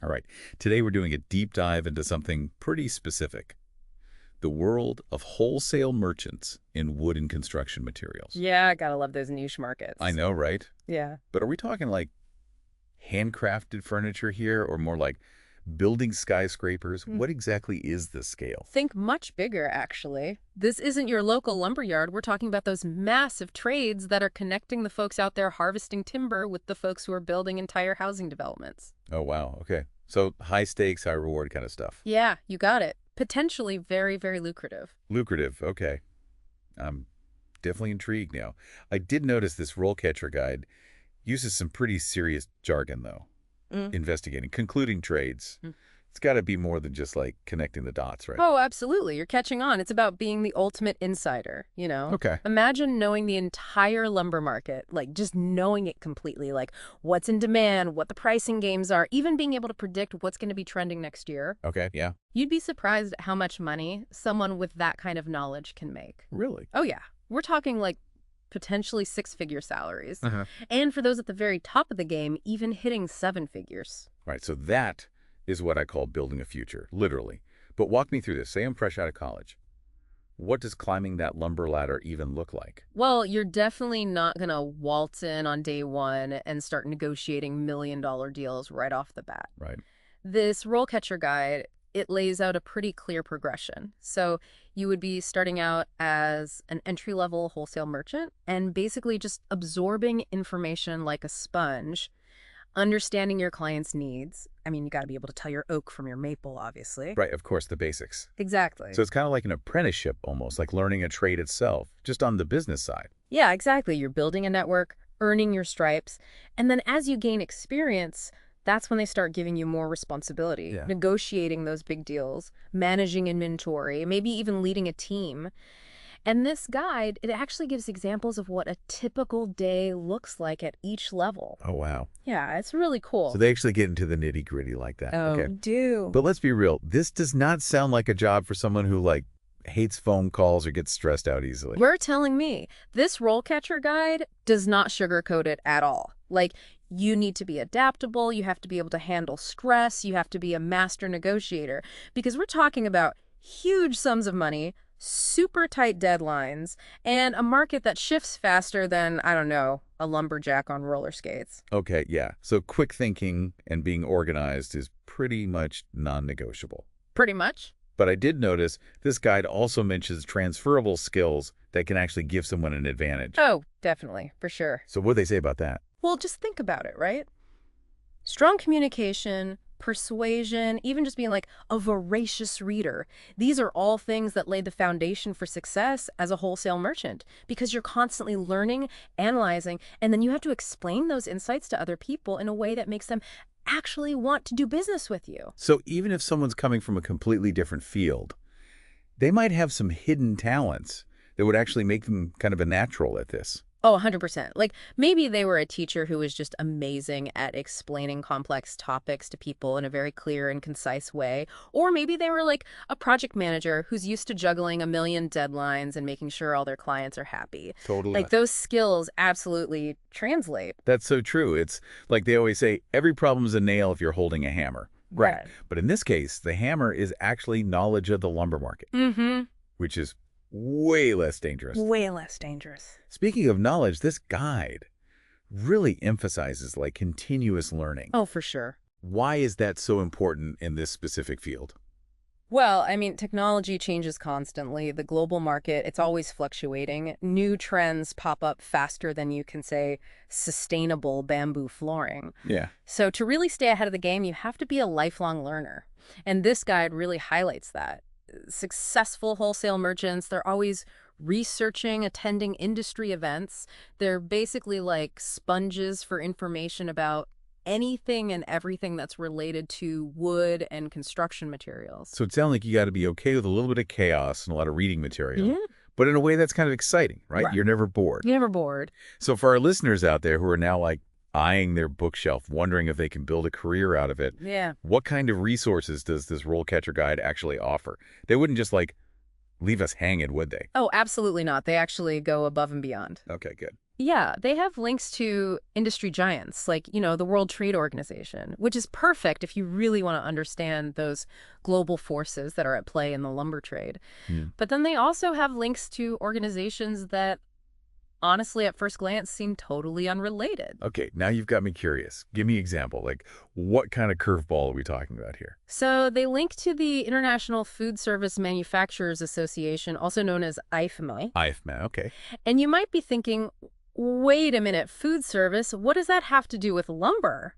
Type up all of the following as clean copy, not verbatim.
All right. Today we're doing a deep dive into something pretty specific. The world of wholesale merchants in wood and construction materials. Yeah, I gotta love those niche I markets. know, right? Yeah. But are we talking like handcrafted furniture here or more like building skyscrapers? Hmm. What exactly is this scale? Think much bigger, actually. This isn't your local lumberyard. We're talking about those massive trades that are connecting the folks out there harvesting timber with the folks who are building entire housing developments. Oh, wow. Okay. So high stakes, high reward kind of stuff. Yeah, you got it. Potentially very, very lucrative. Lucrative. Okay. I'm definitely intrigued now. I did notice this RoleCatcher guide uses some pretty serious jargon, though. Mm. Investigating, concluding trades. Mm. It's got to be more than just like connecting the dots, right? Oh, absolutely. You're catching on. It's about being the ultimate insider, you know? Okay. Imagine knowing the entire lumber market, like just knowing it completely, like what's in demand, what the pricing games are, even being able to predict what's going to be trending next year. Okay. Yeah. You'd be surprised at how much money someone with that kind of knowledge can make. Really? Oh, yeah. We're talking like potentially six-figure salaries. Uh-huh. And for those at the very top of the game, even hitting seven figures. Right. So that is what I call building a future, literally. But walk me through this. Say I'm fresh out of college. What does climbing that lumber ladder even look like? Well, you're definitely not going to waltz in on day one and start negotiating million-dollar deals right off the bat. Right. This RoleCatcher guide, it lays out a pretty clear progression. So you would be starting out as an entry-level wholesale merchant and basically just absorbing information like a sponge, understanding your client's needs. I mean, you got to be able to tell your oak from your maple, obviously. Right. Of course, the basics. Exactly. So it's kind of like an apprenticeship almost, like learning a trade itself, just on the business side. Yeah, exactly. You're building a network, earning your stripes, and then as you gain experience, that's when they start giving you more responsibility, Yeah. negotiating those big deals, managing inventory, maybe even leading a team. And this guide, it actually gives examples of what a typical day looks like at each level. Oh, wow. Yeah, it's really cool. So they actually get into the nitty-gritty like that. Oh, Okay. do. But let's be real. This does not sound like a job for someone who, like, hates phone calls or gets stressed out easily. We're telling me this RoleCatcher guide does not sugarcoat it at all. Like, you need to be adaptable, you have to be able to handle stress, you have to be a master negotiator, because we're talking about huge sums of money, super tight deadlines, and a market that shifts faster than, I don't know, a lumberjack on roller skates. Okay, yeah. So quick thinking and being organized is pretty much non-negotiable. Pretty much. But I did notice this guide also mentions transferable skills that can actually give someone an advantage. Oh, definitely, for sure. So what do they say about that? Well, just think about it, right? Strong communication, persuasion, even just being like a voracious reader. These are all things that lay the foundation for success as a wholesale merchant because you're constantly learning, analyzing, and then you have to explain those insights to other people in a way that makes them actually want to do business with you. So even if someone's coming from a completely different field, they might have some hidden talents that would actually make them kind of a natural at this. Oh, 100%. Like maybe they were a teacher who was just amazing at explaining complex topics to people in a very clear and concise way. Or maybe they were like a project manager who's used to juggling a million deadlines and making sure all their clients are happy. Totally. Like those skills absolutely translate. That's so true. It's like they always say, every problem's a nail if you're holding a hammer. Right. But in this case, the hammer is actually knowledge of the lumber market, Mm-hmm. which is way less dangerous. Way less dangerous. Speaking of knowledge, this guide really emphasizes like continuous learning. Oh, for sure. Why is that so important in this specific field? Well, I mean, technology changes constantly. The global market, it's always fluctuating. New trends pop up faster than you can say sustainable bamboo flooring. Yeah. So to really stay ahead of the game, you have to be a lifelong learner. And this guide really highlights that. Successful wholesale merchants, they're always researching, attending industry events. They're basically like sponges for information about anything and everything that's related to wood and construction materials. So it sounds like you got to be okay with a little bit of chaos and a lot of reading material, Yeah. but in a way that's kind of exciting, right? Right. You're never bored. You're never bored. So for our listeners out there who are now like eyeing their bookshelf, wondering if they can build a career out of it, Yeah. what kind of resources does this RoleCatcher guide actually offer? They wouldn't just like leave us hanging, would they? Oh, absolutely not. They actually go above and beyond. Okay, good. Yeah, they have links to industry giants like, the World Trade Organization, which is perfect if you really want to understand those global forces that are at play in the lumber trade. Hmm. But then they also have links to organizations that honestly at first glance seem totally unrelated. Okay, now you've got me curious. Give me an example. Like, what kind of curveball are we talking about here? So they link to the International Food Service Manufacturers Association, also known as IFMA. IFMA, okay. And you might be thinking, wait a minute, food service, what does that have to do with lumber?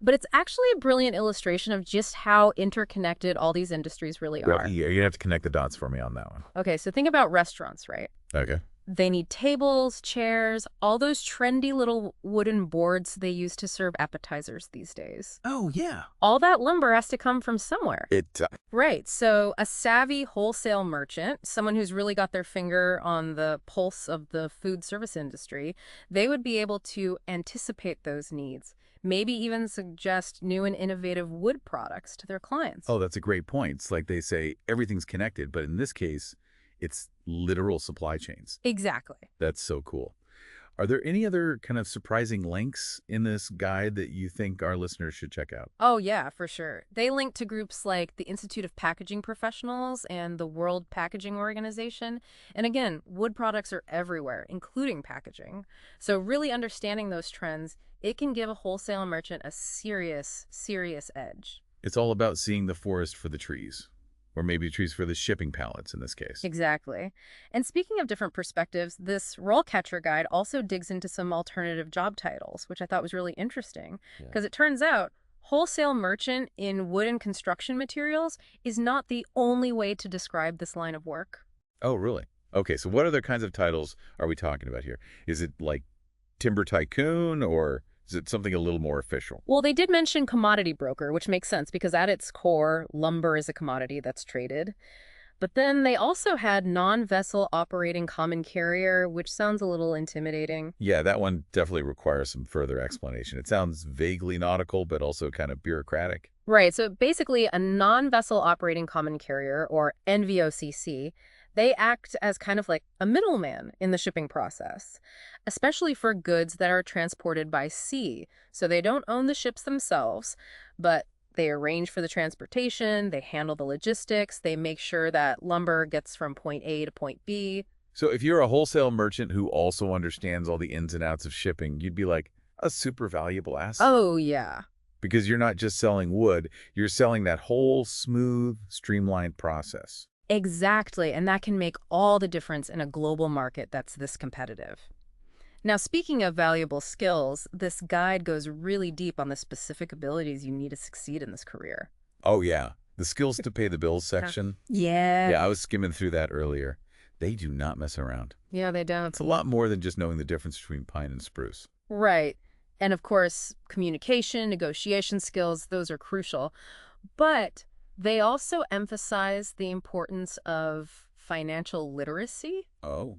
But it's actually a brilliant illustration of just how interconnected all these industries really Well, are. yeah, you're gonna have to connect the dots for me on that one. Okay, so think about restaurants, right? Okay. They need tables, chairs, all those trendy little wooden boards they use to serve appetizers these days. Oh, yeah. All that lumber has to come from somewhere. It Right. So a savvy wholesale merchant, someone who's really got their finger on the pulse of the food service industry, they would be able to anticipate those needs, maybe even suggest new and innovative wood products to their clients. Oh, that's a great point. It's like they say everything's connected, but in this case, it's literal supply chains. Exactly. That's so cool. Are there any other kind of surprising links in this guide that you think our listeners should check out? Oh, yeah, for sure. They link to groups like the Institute of Packaging Professionals and the World Packaging Organization. And again, wood products are everywhere, including packaging. So really understanding those trends, it can give a wholesale merchant a serious, serious edge. It's all about seeing the forest for the trees, or maybe trees for the shipping pallets in this case. Exactly. And speaking of different perspectives, this RoleCatcher guide also digs into some alternative job titles, which I thought was really interesting. Because it turns out wholesale merchant in wood and construction materials is not the only way to describe this line of work. Oh, really? Okay, so what other kinds of titles are we talking about here? Is it like timber tycoon, or is it something a little more official? Well, they did mention commodity broker, which makes sense because at its core, lumber is a commodity that's traded. But then they also had non-vessel operating common carrier, which sounds a little intimidating. Yeah, that one definitely requires some further explanation. It sounds vaguely nautical, but also kind of bureaucratic. Right, so basically a non-vessel operating common carrier, or NVOCC, they act as kind of like a middleman in the shipping process, especially for goods that are transported by sea. So they don't own the ships themselves, but they arrange for the transportation, they handle the logistics, they make sure that lumber gets from point A to point B. So if you're a wholesale merchant who also understands all the ins and outs of shipping, you'd be like a super valuable asset. Oh, yeah. Because you're not just selling wood, you're selling that whole smooth, streamlined process. Exactly, and that can make all the difference in a global market that's this competitive. Now, speaking of valuable skills, this guide goes really deep on the specific abilities you need to succeed in this career. Oh, yeah. The skills to pay the bills section. Yeah. Yeah, I was skimming through that earlier. They do not mess around. Yeah, they don't. It's a lot more than just knowing the difference between pine and spruce. Right. And of course, communication, negotiation skills, those are crucial. But they also emphasize the importance of financial literacy. Oh,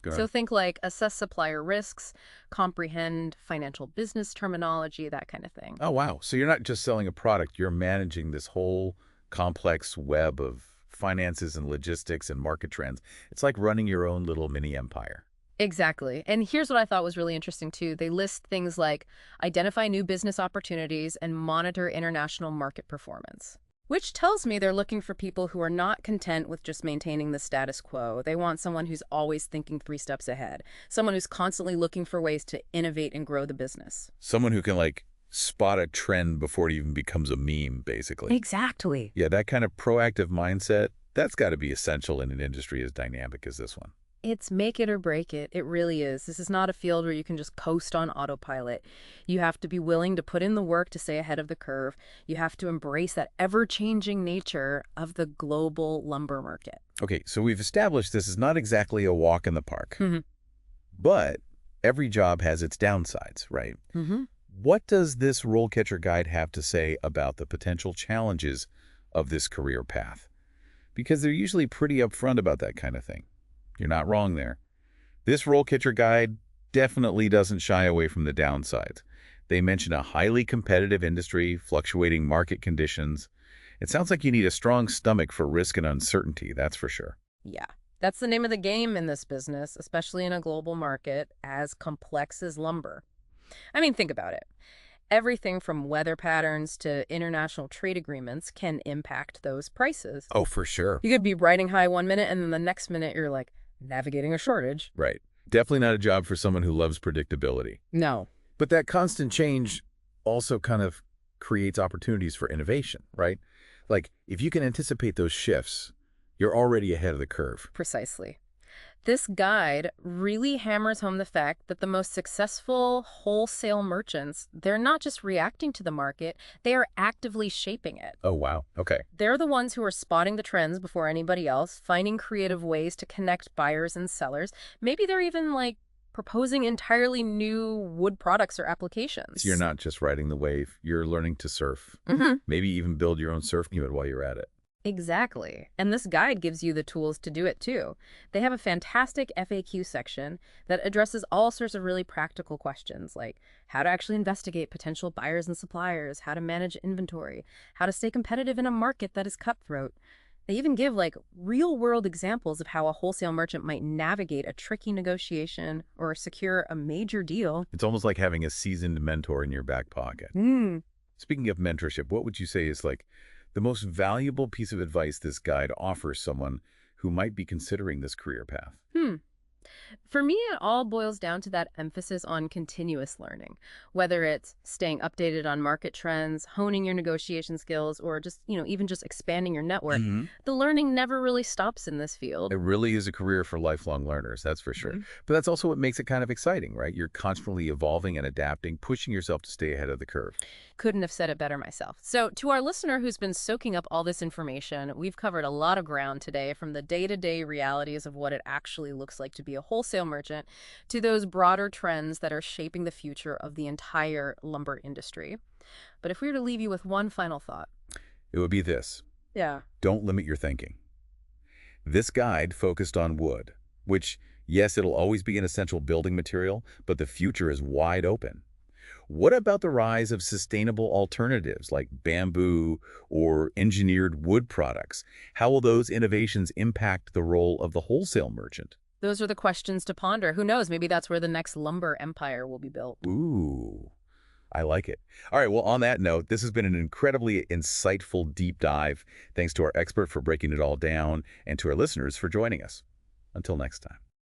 go So ahead. think like assess supplier risks, comprehend financial business terminology, that kind of thing. Oh, wow. So you're not just selling a product, you're managing this whole complex web of finances and logistics and market trends. It's like running your own little mini empire. Exactly. And here's what I thought was really interesting too. They list things like identify new business opportunities and monitor international market performance. Which tells me they're looking for people who are not content with just maintaining the status quo. They want someone who's always thinking 3 steps ahead, someone who's constantly looking for ways to innovate and grow the business. Someone who can like spot a trend before it even becomes a meme, basically. Exactly. Yeah, that kind of proactive mindset, that's got to be essential in an industry as dynamic as this one. It's make it or break it. It really is. This is not a field where you can just coast on autopilot. You have to be willing to put in the work to stay ahead of the curve. You have to embrace that ever-changing nature of the global lumber market. Okay, so we've established this is not exactly a walk in the park, Mm-hmm. but every job has its downsides, right? Mm-hmm. What does this RoleCatcher guide have to say about the potential challenges of this career path? Because they're usually pretty upfront about that kind of thing. You're not wrong there. This RoleCatcher guide definitely doesn't shy away from the downsides. They mention a highly competitive industry, fluctuating market conditions. It sounds like you need a strong stomach for risk and uncertainty, that's for sure. Yeah. That's the name of the game in this business, especially in a global market as complex as lumber. I mean, think about it. Everything from weather patterns to international trade agreements can impact those prices. Oh, for sure. You could be riding high one minute and then the next minute you're like navigating a shortage. Right. Definitely not a job for someone who loves predictability. No. But that constant change also kind of creates opportunities for innovation, right? Like, if you can anticipate those shifts, you're already ahead of the curve. Precisely. This guide really hammers home the fact that the most successful wholesale merchants, they're not just reacting to the market, they are actively shaping it. Oh, wow. Okay. They're the ones who are spotting the trends before anybody else, finding creative ways to connect buyers and sellers. Maybe they're even like proposing entirely new wood products or applications. So you're not just riding the wave, you're learning to surf. Mhm. Maybe even build your own surf unit while you're at it. Exactly. And this guide gives you the tools to do it too. They have a fantastic FAQ section that addresses all sorts of really practical questions like how to actually investigate potential buyers and suppliers, how to manage inventory, how to stay competitive in a market that is cutthroat. They even give like real world examples of how a wholesale merchant might navigate a tricky negotiation or secure a major deal. It's almost like having a seasoned mentor in your back pocket. Hmm. Speaking of mentorship, what would you say is like the most valuable piece of advice this guide offers someone who might be considering this career path? For me, it all boils down to that emphasis on continuous learning, whether it's staying updated on market trends, honing your negotiation skills, or just, even just expanding your network. The learning never really stops in this field. It really is a career for lifelong learners, that's for sure. But that's also what makes it kind of exciting, right? You're constantly evolving and adapting, pushing yourself to stay ahead of the curve. Couldn't have said it better myself. So to our listener who's been soaking up all this information, we've covered a lot of ground today, from the day-to-day realities of what it actually looks like to be a wholesale merchant to those broader trends that are shaping the future of the entire lumber industry. But if we were to leave you with one final thought. It would be this. Yeah. Don't limit your thinking. This guide focused on wood, which, yes, it'll always be an essential building material, but the future is wide open. What about the rise of sustainable alternatives like bamboo or engineered wood products? How will those innovations impact the role of the wholesale merchant? Those are the questions to ponder. Who knows? Maybe that's where the next lumber empire will be built. Ooh, I like it. All right, well, on that note, this has been an incredibly insightful deep dive. Thanks to our expert for breaking it all down and to our listeners for joining us. Until next time.